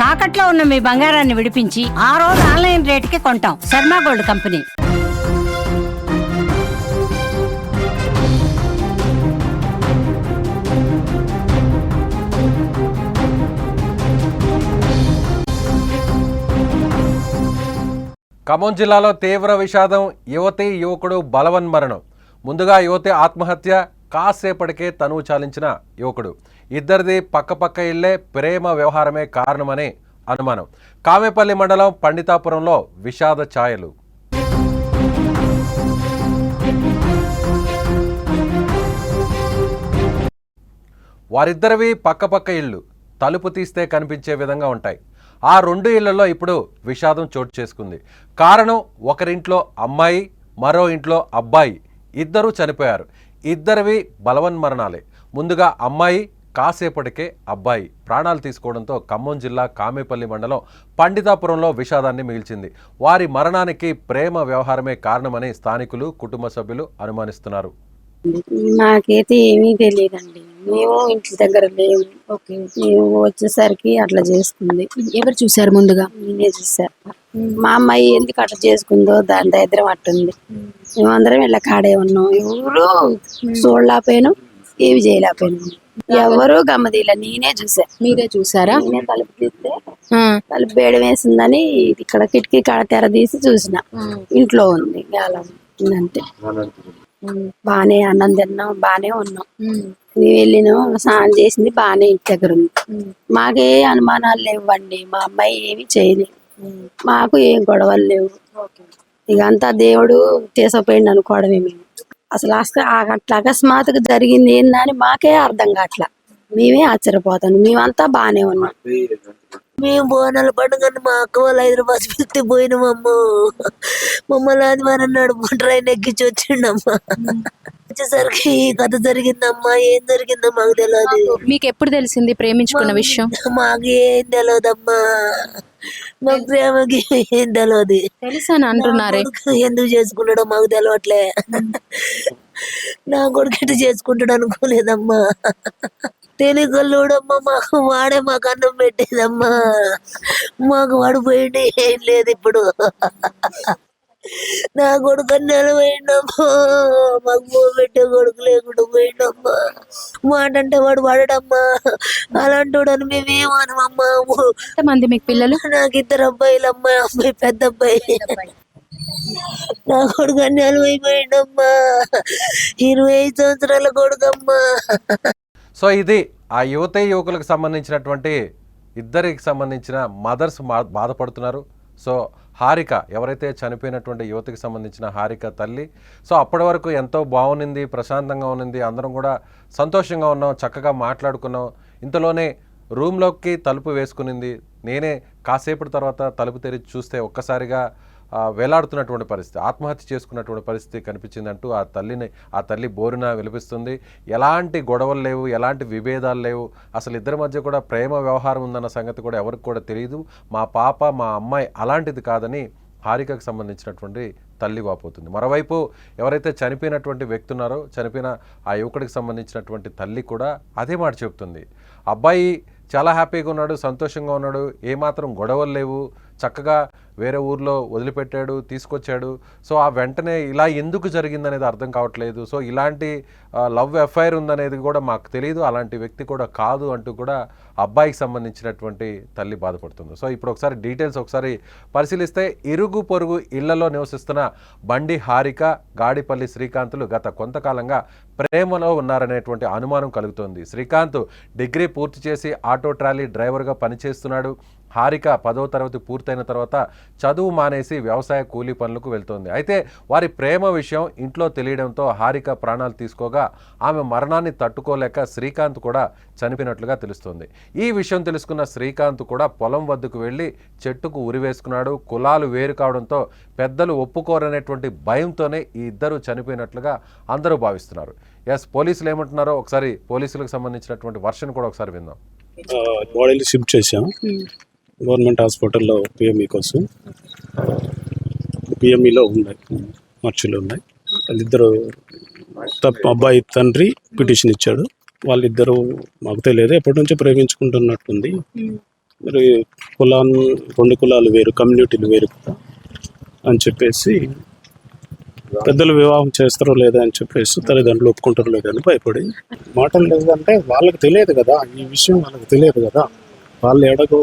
తాకట్లో ఉన్న మీ బంగారాన్ని విడిపించి ఆ రోజు ఆన్లైన్ రేటుకి కొంటాం. Sharma gold company. ఖమ్మం జిల్లాలో తీవ్ర విషాదం. యువతి యువకుడు బలవన్మరణం. ముందుగా యువతి ఆత్మహత్య, కాసేపటికే తనువు చాలించిన యువకుడు. ఇద్దరిది పక్కపక్క ఇళ్లే, ప్రేమ వ్యవహారమే కారణమనే అనుమానం. కామేపల్లి మండలం పండితాపురంలో విషాద ఛాయలు. వారిద్దరివి పక్కపక్క ఇళ్ళు, తలుపు తీస్తే కనిపించే విధంగా ఉంటాయి. ఆ రెండు ఇళ్లలో ఇప్పుడు విషాదం చోటు చేసుకుంది. కారణం, ఒకరింట్లో అమ్మాయి, మరో ఇంట్లో అబ్బాయి, ఇద్దరూ చనిపోయారు. ఇద్దరివి బలవన్మరణాలే. ముందుగా అమ్మాయి, కాసేపటికే అబ్బాయి ప్రాణాలు తీసుకోవడంతో ఖమ్మం జిల్లా కామేపల్లి మండలం పండితాపురంలో విషాదాన్ని మిగిల్చింది. వారి మరణానికి ప్రేమ వ్యవహారమే కారణమని స్థానికులు, కుటుంబ సభ్యులు అనుమానిస్తున్నారు. నాకైతే ఏమీ తెలియదండి. మేము ఇంటి దగ్గర లేవు. ఓకే, మేము వచ్చేసరికి అట్లా చేసుకుంది. ఎవరు చూసారు ముందుగా? నేనే చూసా. మా అమ్మాయి ఎందుకు అట్లా చేసుకుందో దాని దగ్గర అట్టుంది. మేమందరం ఇలా కాడే ఉన్నాం. ఎవరు చూడలేకపోయాను, ఏమి చేయలేకపోయాను. ఎవరు గమ్మదీల. నేనే చూసా. మీరే చూసారా? నేనే తలుపు తీస్తే తలుపు వేడి వేసిందని ఇక్కడ కిటికీ కాడ తెర తీసి చూసిన. ఇంట్లో ఉంది గాలం ఉందంటే. బానే అన్నం తిన్నాం, బానే ఉన్నాం. మేము వెళ్ళినాం, స్నానం చేసింది బానే ఇంటి దగ్గర ఉంది. మాకే అనుమానాలు లేవండి. మా అమ్మాయి ఏమి చేయలేదు. మాకు ఏం గొడవలు లేవు. ఇక అంతా దేవుడు తీసుకుపోయింది అనుకోవడమే. మేము అసలు అట్లా అకస్మాత్తుగా జరిగింది ఏందని మాకే అర్థం కావట్లా. మేమే ఆశ్చర్యపోతాను. మేమంతా బానే ఉన్నాం. మేము బోనాల పండుగని మా అక్క వాళ్ళు హైదరాబాద్ పిలిస్తే పోయినామమ్మ. మమ్మల్ని ఆదివారం నాడు ట్రైన్ ఎక్కించి వచ్చిండమ్మా. వచ్చేసరికి ఈ కథ జరిగిందమ్మా. ఏం జరిగిందో మాకు తెలియదు. మీకు ఎప్పుడు తెలిసింది ప్రేమించుకున్న విషయం? మాకు ఏం తెలియదమ్మా. మా ప్రేమకి ఏం తెలియదు. తెలుసని అంటున్నారే, ఎందుకు చేసుకున్నాడో మాకు తెలియట్లే. నా కొడుకు ఎటు చేసుకుంటాడు అనుకోలేదమ్మా. తెలియకల్లోడమ్మా. మాకు వాడే మాకు అన్నం పెట్టేదమ్మా. మాకు వాడు పోయింది ఏం లేదు ఇప్పుడు. నా కొడుకు అన్నాలు పోయిండమ్మా. మాకు పో పెట్టే కొడుకు లేకుండా పోయిండమ్మా. మాట అంటే వాడు వాడడమ్మా. అలాంటి వాడని మేమేమనమ్మా. ఎంతమంది మీకు పిల్లలు? నాకు ఇద్దరు అబ్బాయిలు. అమ్మాయి పెద్ద అబ్బాయి. నా కొడుకు అన్నాలు అయిపోయిండమ్మా. 25 సంవత్సరాల కొడుకమ్మా. సో ఇది ఆ యువతి యువకులకు సంబంధించినటువంటి ఇద్దరికి సంబంధించిన మదర్స్ బాధపడుతున్నారు. సో హారిక, ఎవరైతే చనిపోయినటువంటి యువతికి సంబంధించిన హారిక తల్లి, సో అప్పటి వరకు ఎంతో బాగుంది, ప్రశాంతంగా ఉన్నింది, అందరం కూడా సంతోషంగా ఉన్నాం, చక్కగా మాట్లాడుకున్నాం. ఇంతలోనే రూమ్లోకి తలుపు వేసుకునింది. నేనే కాసేపటి తర్వాత తలుపు తెరిచి చూస్తే ఒక్కసారిగా వేలాడుతున్నటువంటి పరిస్థితి, ఆత్మహత్య చేసుకున్నటువంటి పరిస్థితి కనిపించిందంటూ ఆ తల్లి బోరున విలపిస్తుంది. ఎలాంటి గొడవలు లేవు, ఎలాంటి విభేదాలు లేవు, అసలు ఇద్దరి మధ్య కూడా ప్రేమ వ్యవహారం ఉందన్న సంగతి కూడా ఎవరికి కూడా తెలియదు. మా పాప, మా అమ్మాయి అలాంటిది కాదని హారికకు సంబంధించినటువంటి తల్లి వాపోతుంది. మరోవైపు ఎవరైతే చనిపోయినటువంటి వ్యక్తి ఉన్నారో, చనిపోయిన ఆ యువకుడికి సంబంధించినటువంటి తల్లి కూడా అదే మాట చెబుతుంది. అబ్బాయి చాలా హ్యాపీగా ఉన్నాడు, సంతోషంగా ఉన్నాడు, ఏమాత్రం గొడవలు లేవు, చక్కగా వేరే ఊర్లో వదిలిపెట్టాడు, తీసుకొచ్చాడు. సో ఆ వెంటనే ఇలా ఎందుకు జరిగిందనేది అర్థం కావట్లేదు. సో ఇలాంటి లవ్ అఫైర్ ఉందనేది కూడా మాకు తెలియదు, అలాంటి వ్యక్తి కూడా కాదు అంటూ కూడా అబ్బాయికి సంబంధించినటువంటి తల్లి బాధపడుతుంది. సో ఇప్పుడు ఒకసారి డీటెయిల్స్ ఒకసారి పరిశీలిస్తే, ఇరుగు పొరుగు ఇళ్లలో నివసిస్తున్న బండి హారిక, గాడిపల్లి శ్రీకాంత్లు గత కొంతకాలంగా ప్రేమలో ఉన్నారనేటువంటి అనుమానం కలుగుతోంది. శ్రీకాంత్ డిగ్రీ పూర్తి చేసి ఆటో ట్రాలీ డ్రైవర్గా పనిచేస్తున్నాడు. హారిక 10వ తరగతి పూర్తయిన తర్వాత చదువు మానేసి వ్యవసాయ కూలీ పనులకు వెళ్తోంది. అయితే వారి ప్రేమ విషయం ఇంట్లో తెలియడంతో హారిక ప్రాణాలు తీసుకోగా ఆమె మరణాన్ని తట్టుకోలేక శ్రీకాంత్ కూడా చనిపోయినట్లుగా తెలుస్తోంది. ఈ విషయం తెలుసుకున్న శ్రీకాంత్ కూడా పొలం వద్దకు వెళ్ళి చెట్టుకు ఉరివేసుకున్నాడు. కులాలు వేరు కావడంతో పెద్దలు ఒప్పుకోరనేటువంటి భయంతోనే ఈ ఇద్దరు చనిపోయినట్లుగా అందరూ భావిస్తున్నారు. పోలీసులు ఏమంటున్నారో ఒకసారి పోలీసులకు సంబంధించినటువంటి వర్షన్ కూడా ఒకసారి విందాం. బాడీలు షిఫ్ట్ చేసాం గవర్నమెంట్ హాస్పిటల్లో పిఎంఈ కోసం. పిఎంఈలో ఉన్నాయి, మర్చులు ఉన్నాయి. వాళ్ళిద్దరు అబ్బాయి తండ్రి పిటిషన్ ఇచ్చాడు. వాళ్ళిద్దరూ మాకు తెలియదు, ఎప్పటి నుంచో ప్రేమించుకుంటున్నట్టుంది. మరి రెండు కులాలు వేరు, కమ్యూనిటీలు వేరు కదా అని చెప్పేసి పెద్దలు వివాహం చేస్తారో లేదా అని చెప్పేసి తల్లిదండ్రులు ఒప్పుకుంటారో లేదా అని భయపడి మాటలు లేదంటే వాళ్ళకి తెలియదు కదా, ఈ విషయం వాళ్ళకి తెలియదు కదా, వాళ్ళు ఎడగో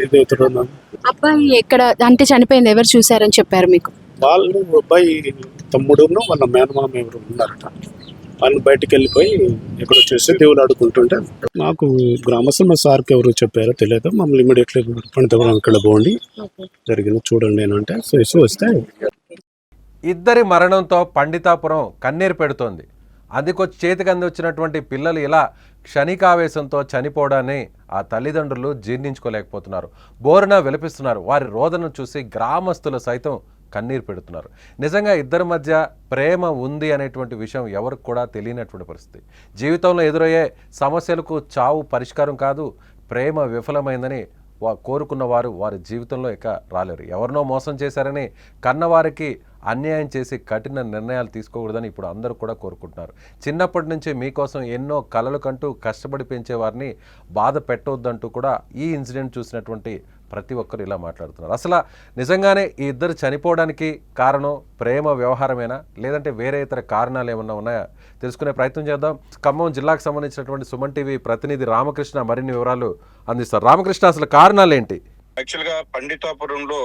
ఇదవుతారు. అబ్బాయి ఎక్కడ అంటే చనిపోయింది ఎవరు చూసారని చెప్పారు మీకు? వాళ్ళు అబ్బాయి తమ్ముడును వాళ్ళ మేనమామ ఎవరు ఉన్నారట, వాళ్ళు బయటికి వెళ్ళిపోయి ఎక్కడో చేసి దేవుడు ఆడుకుంటుంటే నాకు గ్రామస్తులు మా సార్కి ఎవరు చెప్పారో తెలియదు, మమ్మల్ని ఇమీడియట్లీ పండితపురం ఇక్కడ పోండి జరిగింది చూడండి అని అంటే చేసి వస్తే ఇద్దరి మరణంతో పండితాపురం కన్నీరు పెడుతోంది. అందుకొచ్చి చేతికి అంది వచ్చినటువంటి పిల్లలు ఇలా క్షణికావేశంతో చనిపోవడాన్ని ఆ తల్లిదండ్రులు జీర్ణించుకోలేకపోతున్నారు, బోరున విలపిస్తున్నారు. వారి రోదనను చూసి గ్రామస్తులు సైతం కన్నీరు పెడుతున్నారు. నిజంగా ఇద్దరి మధ్య ప్రేమ ఉంది అనేటువంటి విషయం ఎవరికి కూడా తెలియనటువంటి పరిస్థితి. జీవితంలో ఎదురయ్యే సమస్యలకు చావు పరిష్కారం కాదు, ప్రేమ విఫలమైందని కోరుకున్న వారు వారి జీవితంలో ఇక రాలేరు. ఎవరినో మోసం చేశారని కన్నవారికి అన్యాయం చేసి కఠిన నిర్ణయాలు తీసుకోకూడదని ఇప్పుడు అందరూ కూడా కోరుకుంటున్నారు. చిన్నప్పటి నుంచి మీకోసం ఎన్నో కలలు కంటూ కష్టపడి పెంచేవారిని బాధ పెట్టవద్దంటూ కూడా ఈ ఇన్సిడెంట్ చూసినటువంటి ప్రతి ఒక్కరు ఇలా మాట్లాడుతున్నారు. అసలు నిజంగానే ఈ ఇద్దరు చనిపోవడానికి కారణం ప్రేమ వ్యవహారమేనా, లేదంటే వేరే ఇతర కారణాలు ఏమన్నా ఉన్నాయా తెలుసుకునే ప్రయత్నం చేద్దాం. ఖమ్మం జిల్లాకు సంబంధించినటువంటి సుమన్ టీవీ ప్రతినిధి రామకృష్ణ మరిన్ని వివరాలు అందిస్తారు. రామకృష్ణ, అసలు కారణాలు ఏంటి? యాక్చువల్ గా పండితాపురంలో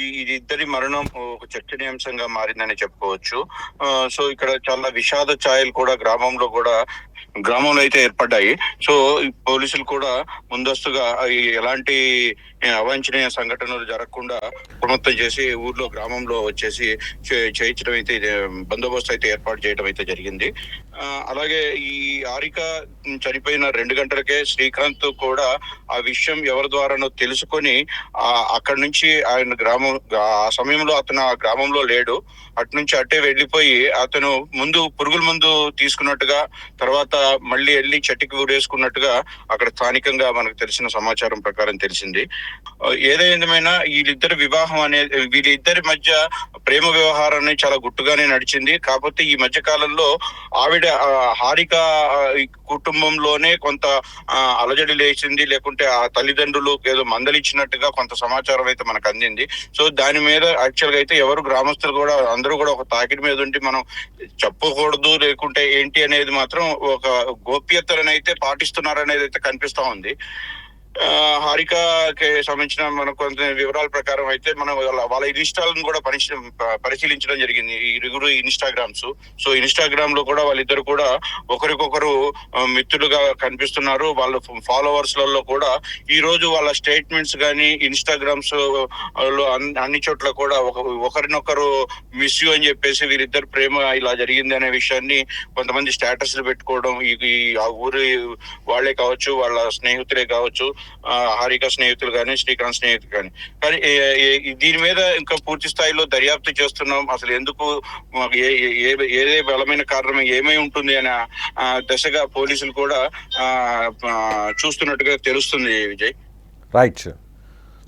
ఇది ఇద్దరి మరణం ఒక చర్చనీయాంశంగా మారిందని చెప్పుకోవచ్చు. సో ఇక్కడ చాలా విషాద ఛాయలు కూడా గ్రామంలో అయితే ఏర్పడ్డాయి. సో పోలీసులు కూడా ముందస్తుగా ఎలాంటి అవాంఛనీయ సంఘటనలు జరగకుండా ప్రమత్తం చేసి ఊర్లో గ్రామంలో వచ్చేసి చేయించడం అయితే బందోబస్తు అయితే ఏర్పాటు చేయడం అయితే జరిగింది. అలాగే ఈ హారిక చనిపోయిన 2 గంటలకే శ్రీకాంత్ కూడా ఆ విషయం ఎవరి ద్వారానో తెలుసుకొని అక్కడి నుంచి ఆయన ఆ సమయంలో అతను ఆ గ్రామంలో లేడు, అటు నుంచి అట్టే వెళ్ళిపోయి అతను ముందు పురుగుల మందు తీసుకున్నట్టుగా, తర్వాత మళ్ళీ వెళ్ళి చెట్టుకి ఊరేసుకున్నట్టుగా అక్కడ స్థానికంగా మనకు తెలిసిన సమాచారం ప్రకారం తెలిసింది. ఏదేమైనా వీళ్ళిద్దరి మధ్య ప్రేమ వ్యవహారాన్ని చాలా గుట్టుగానే నడిచింది. కాకపోతే ఈ మధ్య కాలంలో ఆవిడ హారిక కుటుంబంలోనే కొంత అలజడి లేచింది, లేకుంటే ఆ తల్లిదండ్రులు ఏదో మందలిచ్చినట్టుగా కొంత సమాచారం అయితే మనకు అందింది. సో దాని మీద యాక్చువల్ గా అయితే ఎవరు గ్రామస్తులు కూడా అందరూ కూడా ఒక తాకిడి మీద ఉండి మనం చెప్పకూడదు లేకుంటే ఏంటి అనేది మాత్రం ఒక గోప్యతలను అయితే పాటిస్తున్నారు అనేది అయితే కనిపిస్తా ఉంది. హారికకి సంబంధించిన మన కొంత వివరాల ప్రకారం అయితే మనం వాళ్ళ ఇన్స్టాలను కూడా పరిశీలించడం జరిగింది, ఈ ఇరుగురు ఇన్స్టాగ్రామ్స్. సో ఇన్స్టాగ్రామ్ లో కూడా వాళ్ళిద్దరు కూడా ఒకరికొకరు మిత్రులుగా కనిపిస్తున్నారు. వాళ్ళ ఫాలోవర్స్ లలో కూడా ఈ రోజు వాళ్ళ స్టేట్మెంట్స్ కానీ ఇన్స్టాగ్రామ్స్ లో అన్ని చోట్ల కూడా ఒకరినొకరు మిస్ యూ అని చెప్పేసి వీరిద్దరు ప్రేమ ఇలా జరిగింది అనే విషయాన్ని కొంతమంది స్టేటస్లు పెట్టుకోవడం, ఆ ఊరి వాళ్ళే కావచ్చు, వాళ్ళ స్నేహితులే కావచ్చు, హారిక స్నేహితులు కానీ శ్రీకాంత్ స్నేహితులు కానీ దీని మీద ఇంకా పూర్తి స్థాయిలో దర్యాప్తు చేస్తున్నాం. అసలు ఎందుకు ఏదే బలమైన కారణం ఏమై ఉంటుంది అనే దశగా పోలీసులు కూడా చూస్తున్నట్టుగా తెలుస్తుంది. విజయ్, రైట్.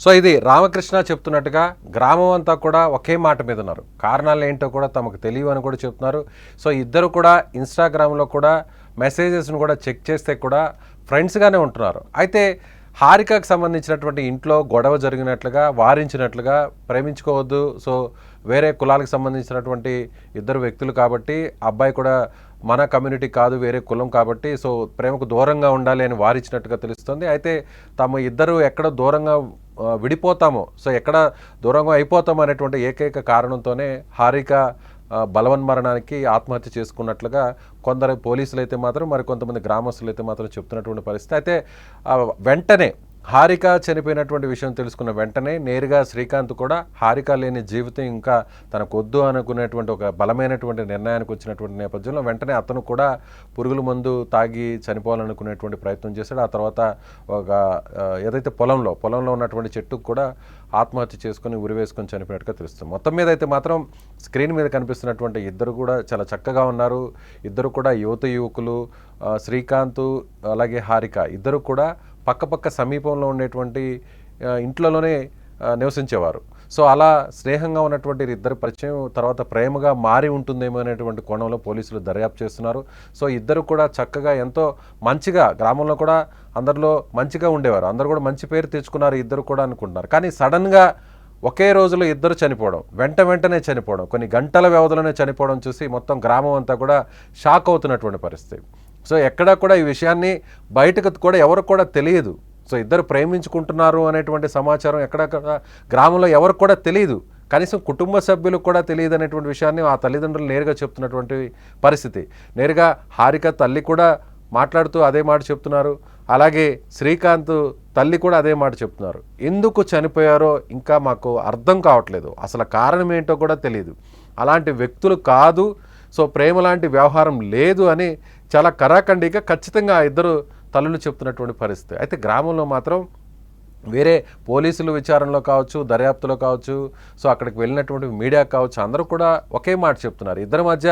సో ఇది రామకృష్ణ చెప్తున్నట్టుగా గ్రామం అంతా కూడా ఒకే మాట మీద ఉన్నారు, కారణాలు ఏంటో కూడా తమకు తెలియవు అని కూడా చెప్తున్నారు. సో ఇద్దరు కూడా ఇన్స్టాగ్రామ్లో కూడా మెసేజెస్ను కూడా చెక్ చేస్తే కూడా ఫ్రెండ్స్గానే ఉంటున్నారు. అయితే హారికకు సంబంధించినటువంటి ఇంట్లో గొడవ జరిగినట్లుగా వారించినట్లుగా ప్రేమించుకోవద్దు, సో వేరే కులాలకు సంబంధించినటువంటి ఇద్దరు వ్యక్తులు కాబట్టి అబ్బాయి కూడా మన కమ్యూనిటీ కాదు వేరే కులం కాబట్టి సో ప్రేమకు దూరంగా ఉండాలి అని వారించినట్టుగా తెలుస్తుంది. అయితే తమ ఇద్దరు ఎక్కడ దూరంగా విడిపోతామో, సో ఎక్కడ దూరంగా అయిపోతామో అనేటువంటి ఏకైక కారణంతోనే హారిక బలవన్మరణానికి ఆత్మహత్య చేసుకున్నట్లుగా కొందరు పోలీసులు అయితే మాత్రం మరి కొంతమంది గ్రామస్తులు అయితే మాత్రం చెప్తున్నటువంటి పరిస్థితి. అయితే వెంటనే హారిక చనిపోయినటువంటి విషయం తెలుసుకున్న వెంటనే నేరుగా శ్రీకాంత్ కూడా హారిక లేని జీవితం ఇంకా తనకు వద్దు అనుకునేటువంటి ఒక బలమైనటువంటి నిర్ణయానికి వచ్చినటువంటి నేపథ్యంలో వెంటనే అతను కూడా పురుగుల మందు తాగి చనిపోవాలనుకునేటువంటి ప్రయత్నం చేశాడు. ఆ తర్వాత ఒక ఏదైతే పొలంలో ఉన్నటువంటి చెట్టుకు కూడా ఆత్మహత్య చేసుకుని ఉరివేసుకొని చనిపోయినట్టుగా తెలుస్తుంది. మొత్తం మీద అయితే మాత్రం స్క్రీన్ మీద కనిపిస్తున్నటువంటి ఇద్దరు కూడా చాలా చక్కగా ఉన్నారు. ఇద్దరు కూడా యువకులు, శ్రీకాంత్ అలాగే హారిక ఇద్దరు కూడా పక్కపక్క సమీపంలో ఉండేటువంటి ఇంట్లోనే నివసించేవారు. సో అలా స్నేహంగా ఉన్నటువంటి ఇద్దరు పరిచయం తర్వాత ప్రేమగా మారి ఉంటుందేమో అనేటువంటి కోణంలో పోలీసులు దర్యాప్తు చేస్తున్నారు. సో ఇద్దరు కూడా చక్కగా ఎంతో మంచిగా గ్రామంలో కూడా అందరిలో మంచిగా ఉండేవారు, అందరూ కూడా మంచి పేరు తెచ్చుకున్నారు ఇద్దరు కూడా అనుకుంటున్నారు. కానీ సడన్గా ఒకే రోజులో ఇద్దరు చనిపోవడం, వెంటనే చనిపోవడం, కొన్ని గంటల వ్యవధిలోనే చనిపోవడం చూసి మొత్తం గ్రామం అంతా కూడా షాక్ అవుతున్నటువంటి పరిస్థితి. సో ఎక్కడా కూడా ఈ విషయాన్ని బయటకు కూడా ఎవరికి కూడా తెలియదు. సో ఇద్దరు ప్రేమించుకుంటున్నారు అనేటువంటి సమాచారం ఎక్కడెక్కడ గ్రామంలో ఎవరికి కూడా తెలియదు, కనీసం కుటుంబ సభ్యులకు కూడా తెలియదు అనేటువంటి విషయాన్ని ఆ తల్లిదండ్రులు నేరుగా చెప్తున్నటువంటి పరిస్థితి. నేరుగా హారిక తల్లి కూడా మాట్లాడుతూ అదే మాట చెప్తున్నారు, అలాగే శ్రీకాంత్ తల్లి కూడా అదే మాట చెప్తున్నారు. ఎందుకు చనిపోయారో ఇంకా మాకు అర్థం కావట్లేదు, అసలు కారణం ఏంటో కూడా తెలియదు, అలాంటి వ్యక్తులు కాదు, సో ప్రేమ లాంటి వ్యవహారం లేదు అని చాలా కరాఖండిగా ఖచ్చితంగా ఆ ఇద్దరు తల్లులు చెప్తున్నటువంటి పరిస్థితి. అయితే గ్రామంలో మాత్రం వేరే పోలీసులు విచారణలో కావచ్చు, దర్యాప్తులో కావచ్చు, సో అక్కడికి వెళ్ళినటువంటి మీడియా కావచ్చు, అందరూ కూడా ఒకే మాట చెప్తున్నారు, ఇద్దరి మధ్య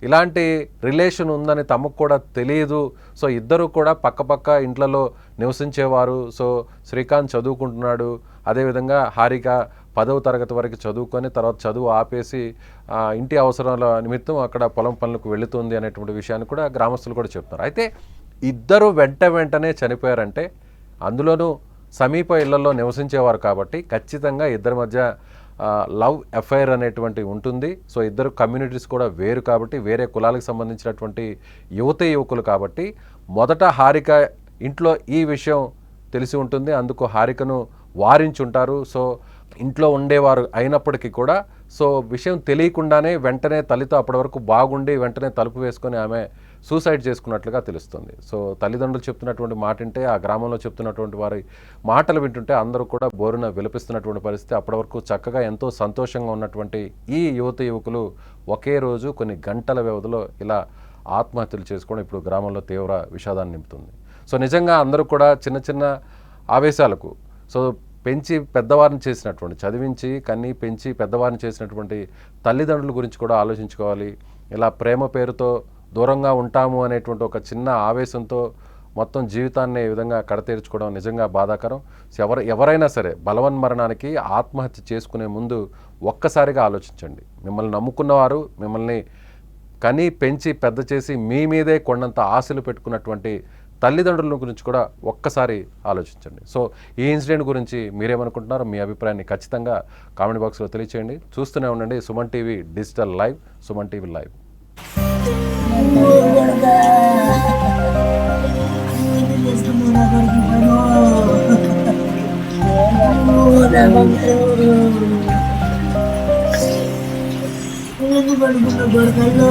ఇలాంటి రిలేషన్ ఉందని తమకు కూడా తెలియదు. సో ఇద్దరు కూడా పక్కపక్క ఇంట్లలో నివసించేవారు. సో శ్రీకాంత్ చదువుకుంటున్నాడు, అదేవిధంగా హారిక 10వ తరగతి వరకు చదువుకొని తర్వాత చదువు ఆపేసి ఇంటి అవసరాల నిమిత్తం అక్కడ పొలం పనులకు వెళుతుంది అనేటువంటి విషయాన్ని కూడా గ్రామస్తులు కూడా చెప్తున్నారు. అయితే ఇద్దరు వెంటనే చనిపోయారంటే అందులోనూ సమీప ఇళ్లలో నివసించేవారు కాబట్టి ఖచ్చితంగా ఇద్దరి మధ్య లవ్ అఫైర్ అనేటువంటి ఉంటుంది. సో ఇద్దరు కమ్యూనిటీస్ కూడా వేరు కాబట్టి, వేరే కులాలకు సంబంధించినటువంటి యువకులు కాబట్టి మొదట హారిక ఇంట్లో ఈ విషయం తెలిసి ఉంటుంది, అందుకు హారికను వారించుంటారు. సో ఇంట్లో ఉండేవారు అయినప్పటికీ కూడా సో విషయం తెలియకుండానే వెంటనే తల్లితో అప్పటి వరకు బాగుండి వెంటనే తలుపు వేసుకొని ఆమె సూసైడ్ చేసుకున్నట్లుగా తెలుస్తుంది. సో తల్లిదండ్రులు చెప్తున్నటువంటి మాట వింటే, ఆ గ్రామంలో చెప్తున్నటువంటి వారి మాటలు వింటుంటే అందరూ కూడా బోరున విలపిస్తున్నటువంటి పరిస్థితి. అప్పటి వరకు చక్కగా ఎంతో సంతోషంగా ఉన్నటువంటి ఈ యువకులు ఒకే రోజు కొన్ని గంటల వ్యవధిలో ఇలా ఆత్మహత్యలు చేసుకోవడం ఇప్పుడు గ్రామంలో తీవ్ర విషాదాన్ని నింపుతుంది. సో నిజంగా అందరూ కూడా చిన్న చిన్న ఆవేశాలకు సో పెంచి పెద్దవారిని చేసినటువంటి, చదివించి కన్నీ పెంచి పెద్దవారిని చేసినటువంటి తల్లిదండ్రుల గురించి కూడా ఆలోచించుకోవాలి. ఇలా ప్రేమ పేరుతో దూరంగా ఉంటాము అనేటువంటి ఒక చిన్న ఆవేశంతో మొత్తం జీవితాన్ని ఈ విధంగా కడతీర్చుకోవడం నిజంగా బాధాకరం. ఎవరైనా సరే బలవన్మరణానికి ఆత్మహత్య చేసుకునే ముందు ఒక్కసారిగా ఆలోచించండి. మిమ్మల్ని నమ్ముకున్నవారు, మిమ్మల్ని కనీ పెంచి పెద్ద చేసి మీ మీదే కొండంత ఆశలు పెట్టుకున్నటువంటి తల్లిదండ్రుల గురించి కూడా ఒక్కసారి ఆలోచించండి. సో ఈ ఇన్సిడెంట్ గురించి మీరేమనుకుంటున్నారో మీ అభిప్రాయాన్ని ఖచ్చితంగా కామెంట్ బాక్స్లో తెలియచేయండి. చూస్తూనే ఉండండి Suman TV digital live, Suman TV live. గొడకల్లో